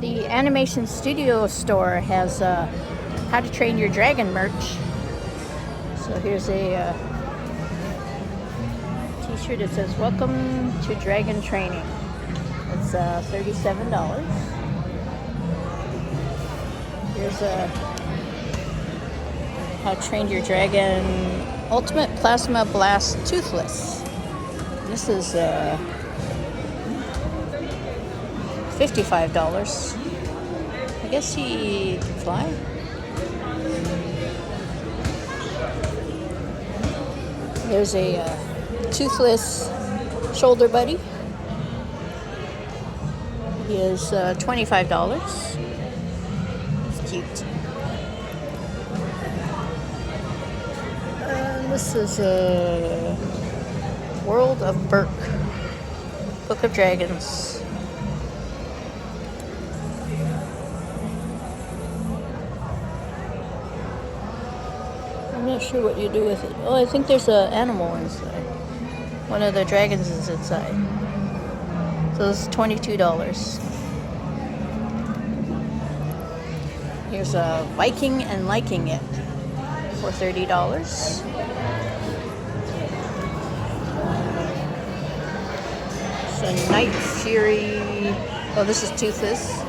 The Animation Studio store has How to Train Your Dragon merch. So here's a t-shirt that says "Welcome to Dragon Training." It's $37. Here's a How to Train Your Dragon Ultimate Plasma Blast Toothless. This is $55. I guess he can fly. There's a toothless shoulder buddy. He is $25. It's cute. This is a World of Berk, Book of Dragons. I'm not sure what you do with it. Oh, I think there's an animal inside. One of the dragons is inside. So it's $22. Here's a Viking and Liking It for $30. So Night Fury. Oh, this is toothless.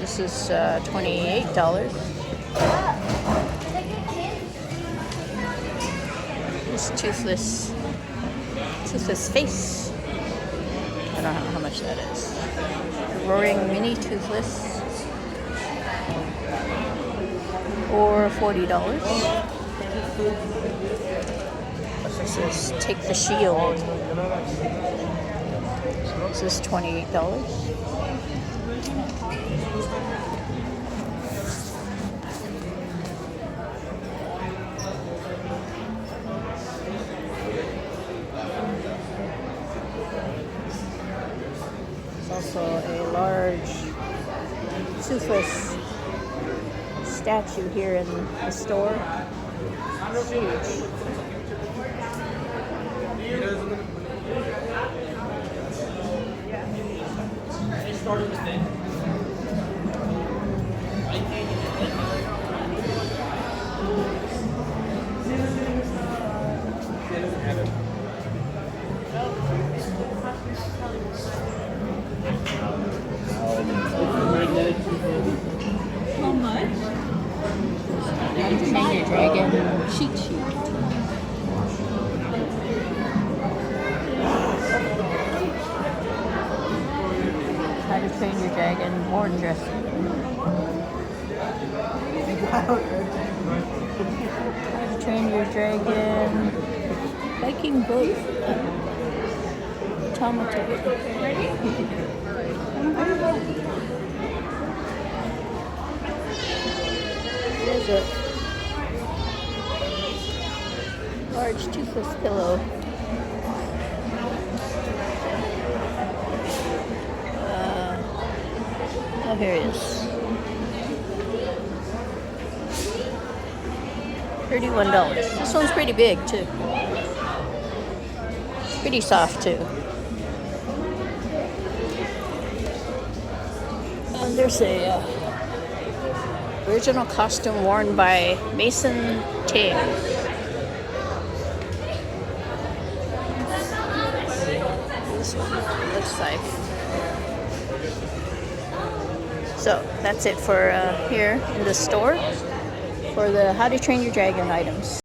This is $28. This toothless face. I don't know how much that is. Roaring Mini Toothless for $40. This is Take the Shield. This is $28. Also a large toothless statue here in the store. It's huge. How much? How to Train Your Dragon cheat sheet. How to Train Your Dragon Born Dressing. How to Train Your Dragon Viking Boat Automata. There's a large toothless pillow. Oh, here it is. $31. This one's pretty big too. Pretty soft too. And there's a original costume worn by Mason Tig. This one looks like. So that's it for here in the store for the How to Train Your Dragon items.